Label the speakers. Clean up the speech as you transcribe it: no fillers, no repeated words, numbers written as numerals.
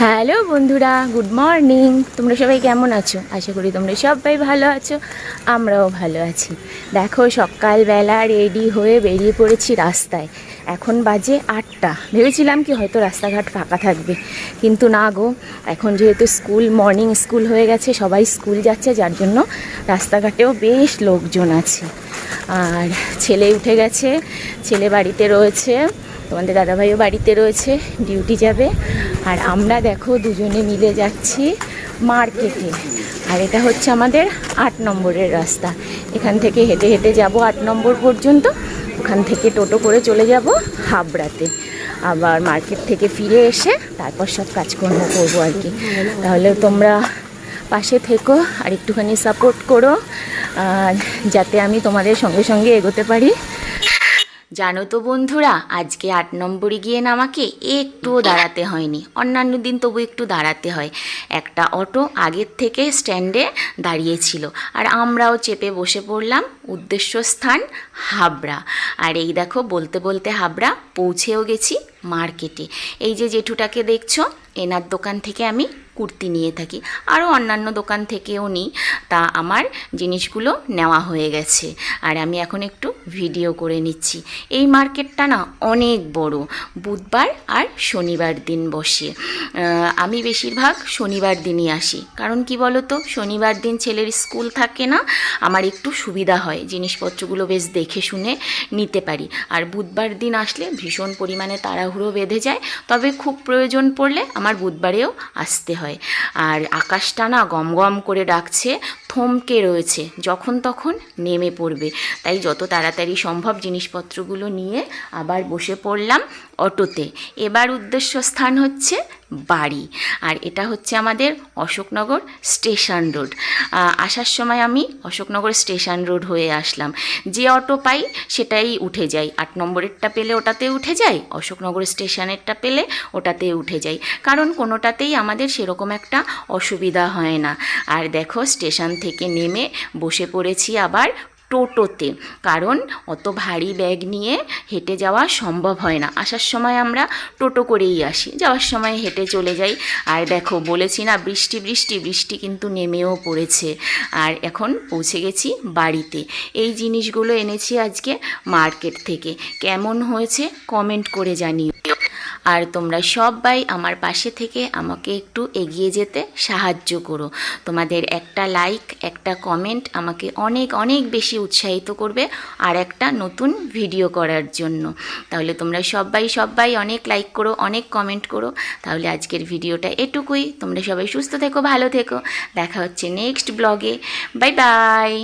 Speaker 1: Hello বন্ধুরা, good morning. তোমরা সবাই কেমন আছো? আশা করি তোমরা সবাই ভালো আছো, আমরাও ভালো আছি। দেখো, সকালবেলা রেডি হয়ে বেরিয়ে পড়েছি রাস্তায়। এখন বাজে 8টা। ভেবেছিলাম কি হয়তো রাস্তাঘাট ফাঁকা থাকবে, কিন্তু না গো। এখন যেহেতু মর্নিং স্কুল হয়ে গেছে, সবাই স্কুল যাচ্ছে, যার জন্য রাস্তাঘাটেও বেশ লোকজন আছে। আর ছেলে উঠে গেছে, ছেলে বাড়িতে রয়েছে, তোমাদের দাদাভাইও বাড়িতে রয়েছে, ডিউটি যাবে। আর আমরা দেখো দুজনে মিলে যাচ্ছি মার্কেটে। আর এটা হচ্ছে আমাদের 8 নম্বরের রাস্তা। এখান থেকে হেঁটে হেঁটে যাব 8 নম্বর পর্যন্ত, ওখান থেকে টোটো করে চলে যাব হাবড়াতে। আবার মার্কেট থেকে ফিরে এসে তারপর সব কাজকর্ম করবো আর কি। তাহলে তোমরা পাশে থেকো আর একটুখানি সাপোর্ট করো, যাতে আমি তোমাদের সঙ্গে সঙ্গে এগোতে পারি। জানো তো বন্ধুরা, আজকে 8 নম্বরে গিয়ে না আমাকে একটুও দাঁড়াতে হয়নি। অন্যান্য দিন তবু একটু দাঁড়াতে হয়। একটা অটো আগের থেকে স্ট্যান্ডে দাঁড়িয়েছিল, আর আমরাও চেপে বসে পড়লাম। উদ্দেশ্য স্থান হাবড়া। আর এই দেখো, বলতে বলতে হাবড়া পৌঁছেও গেছি মার্কেটে। এই যে জেঠুটাকে দেখছো, এনার দোকান থেকে আমি কুর্তি নিয়ে থাকি, আরও অন্যান্য দোকান থেকেও নিই। তা আমার জিনিসগুলো নেওয়া হয়ে গেছে, আর আমি এখন একটু ভিডিও করে নিচ্ছি। এই মার্কেটটা না অনেক বড়, বুধবার আর শনিবার দিন বসে। আমি বেশিরভাগ শনিবার দিনই আসি, কারণ কি বলো তো, শনিবার দিন ছেলের স্কুল থাকে না, আমার একটু সুবিধা হয়, জিনিসপত্রগুলো বেশ দেখে শুনে নিতে পারি। আর বুধবার দিন আসলে ভীষণ পরিমাণে তাড়াহুড়ো বেঁধে যায়, তবে খুব প্রয়োজন পড়লে আমার বুধবারেও আসতে হয়। আর আকাশটা না গমগম করে ডাকছে, থমকে রয়েছে, যখন তখন নেমে পড়বে। তাই যত তাড়াতাড়ি সম্ভব জিনিসপত্রগুলো নিয়ে আবার বসে পড়লাম অটোতে। এবার উদ্দেশ্য স্থান হচ্ছে বাড়ি। আর এটা হচ্ছে আমাদের অশোকনগর স্টেশন রোড। আসার সময় আমি অশোকনগর স্টেশন রোড হয়ে আসলাম। যে অটো পাই সেটাই উঠে যাই। 8 নম্বরেরটা পেলে ওটাতে উঠে যাই, অশোকনগর স্টেশনেরটা পেলে ওটাতে উঠে যাই, কারণ কোনোটাতেই আমাদের সেরকম একটা অসুবিধা হয় না। আর দেখো, স্টেশন থেকে নেমে বসে পড়েছি আবার টোটোতে, কারণ অত ভারী ব্যাগ নিয়ে হেঁটে যাওয়া সম্ভব হয় না। আসার সময় আমরা টোটো করেই আসি, যাওয়ার সময় হেঁটে চলে যাই। আর দেখো, বলেছি না বৃষ্টি বৃষ্টি, বৃষ্টি কিন্তু নেমেও পড়েছে। আর এখন পৌঁছে গেছি বাড়িতে। এই জিনিসগুলো এনেছি আজকে মার্কেট থেকে। কেমন হয়েছে কমেন্ট করে জানিও। আর তোমরা সবাই আমার পাশে থেকে আমাকে একটু এগিয়ে যেতে সাহায্য করো। তোমাদের একটা লাইক, একটা কমেন্ট আমাকে অনেক অনেক বেশি উৎসাহিত করবে আর একটা নতুন ভিডিও করার জন্য। তাহলে তোমরা সবাই অনেক লাইক করো, অনেক কমেন্ট করো। তাহলে আজকের ভিডিওটা এটুকুই। তোমরা সবাই সুস্থ থেকো, ভালো থেকো। দেখা হচ্ছে নেক্সট ব্লগে। Bye bye.